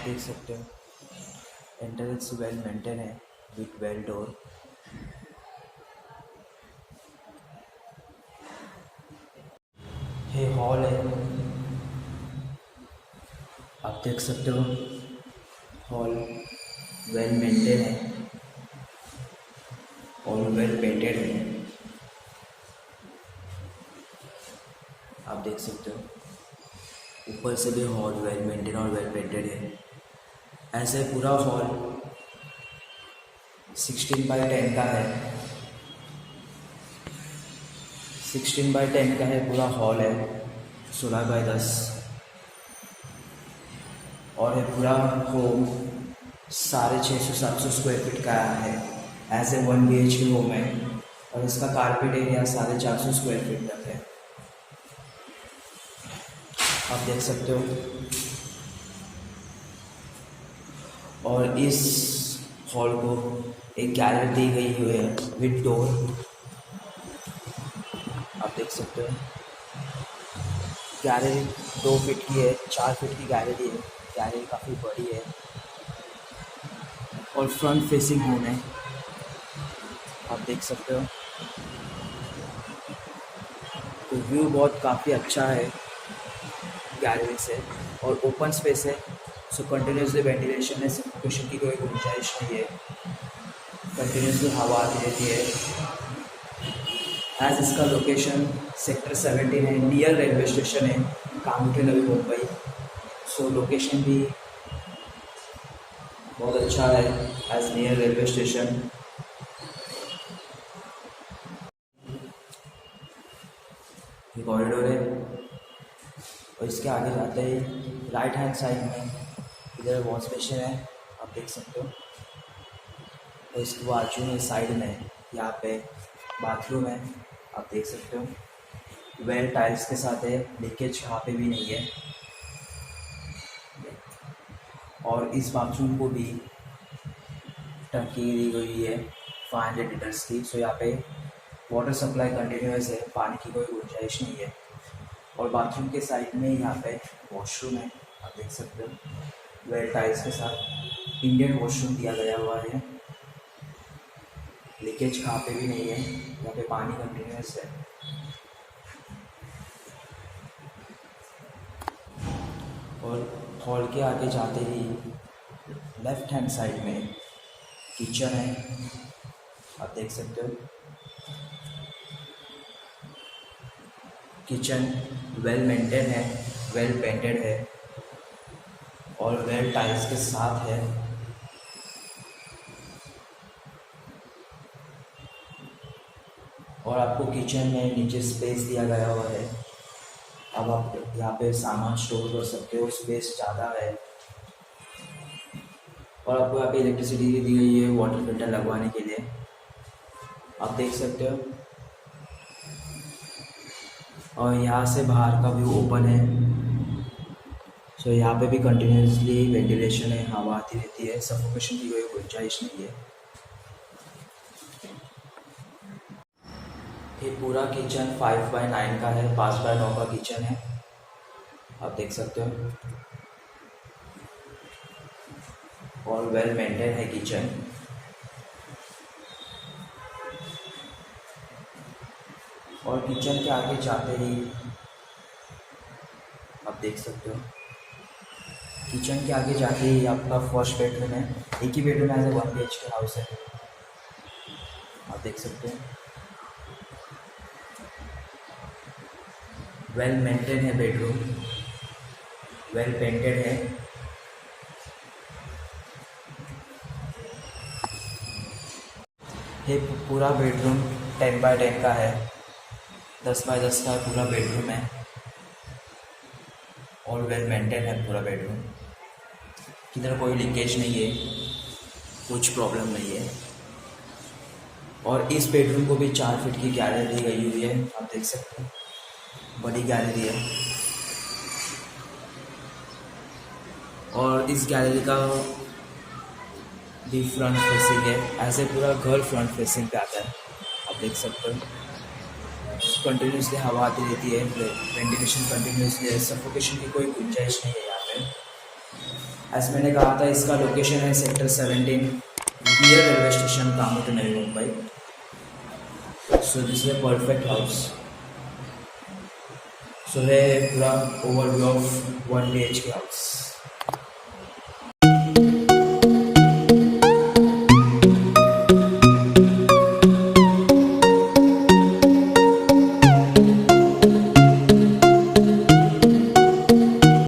देख सकते हो एंट्रेंस वेल मेंटेन है विथ वेल डोर। ये हॉल है, आप देख सकते हो हॉल वेल मेंटेन है और वेल पेंटेड है। आप देख सकते हो ऊपर से भी हॉल वेल मेंटेन और वेल पेंटेड है। ऐसे पूरा हॉल 16x10 का है, 16x10 का है पूरा हॉल है, 16x10 और है पूरा होम 650-700 स्क्वायर फीट का है। एज ए 1 BHK होम है और इसका कारपेट एरिया 450 स्क्वायर फीट तक है। आप देख सकते हो और इस हॉल को एक गैलरी दी गई हुई है विद डोर। आप देख सकते हो गैलरी 2 फीट की है, 4 फीट की गैलरी है। गैलरी काफ़ी बड़ी है और फ्रंट फेसिंग होम है। आप देख सकते हो तो व्यू बहुत काफ़ी अच्छा है गैलरी से और ओपन स्पेस है, सो कंटिन्यूसली वेंटिलेशन है, सफोकेशन की कोई गुंजाइश नहीं है, कंटिन्यूसली हवा आती रहती है। एज इसका लोकेशन सेक्टर 17 है, नियर रेलवे स्टेशन है कामोठे नवी मुंबई। सो लोकेशन भी बहुत अच्छा है एज नियर रेलवे स्टेशन। ये कॉरिडोर है और इसके आगे जाते ही राइट हैंड साइड में इधर वॉश बेसिन है, आप देख सकते हो। और इसके बाजू में साइड में यहाँ पे बाथरूम है, आप देख सकते हो। वेल टाइल्स के साथ है, लीकेज यहाँ पे भी नहीं है। और इस बाथरूम को भी टंकी दी गई है 500 लीटर्स की। सो यहाँ पे वाटर सप्लाई कंटिन्यूस है, पानी की कोई गुंजाइश नहीं है। और बाथरूम के साइड में यहाँ पे वॉशरूम है, आप देख सकते हो। वेल टाइल्स के साथ इंडियन वॉशरूम दिया गया हुआ है, लीकेज कहाँ पे भी नहीं है, यहाँ पे पानी कंटिन्यूस है। और हॉल के आगे जाते ही लेफ्ट हैंड साइड में किचन है, आप देख सकते हो। किचन वेल मेंटेन है, वेल पेंटेड है और वेल टाइल्स के साथ है। और आपको किचन में नीचे स्पेस दिया गया हुआ है, अब आप यहाँ पे सामान स्टोर कर सकते हो, स्पेस ज़्यादा है। और आपको यहाँ पे इलेक्ट्रिसिटी भी दी गई है वाटर फिल्टर लगवाने के लिए, आप देख सकते हो। और यहाँ से बाहर का व्यू ओपन है, सो यहाँ पे भी कंटिन्यूसली वेंटिलेशन है, हवा आती रहती है, सफोकेशन की कोई गुंजाइश नहीं है। ये पूरा किचन 5x9 का है, 5x9 का किचन है, आप देख सकते हो। और वेल मेंटेन है किचन। और किचन के आगे जाते ही आप देख सकते हो, किचन के आगे जाते ही आपका फर्स्ट बेडरूम है। एक ही bedroom as a 1 BHK house है, आप देख सकते हो। वेल मेंटेन है बेडरूम, वेल पेंटेड है। ये पूरा बेडरूम 10x10 का है, 10x10 का पूरा बेडरूम है और वेल मेंटेन है पूरा बेडरूम। किधर कोई लीकेज नहीं है, कुछ प्रॉब्लम नहीं है। और इस बेडरूम को भी 4 फीट की गैलरी दी गई हुई है, आप देख सकते हो, बड़ी गैलरी है। और इस गैलरी का भी फ्रंट फेसिंग है, ऐसे पूरा घर फ्रंट फेसिंग पे आता है, आप देख सकते हो। कंटिन्यूसली हवा आती रहती है, वेंटिलेशन कंटिन्यूसली है, सफोकेशन की कोई गुंजाइश नहीं है यहाँ पे। एज मैंने कहा था, इसका लोकेशन है sector 17, near railway station, Kamothe, Navi Mumbai. So this is a perfect house. So है पूरा ओवरव्यू ऑफ 1 BHK हाउस.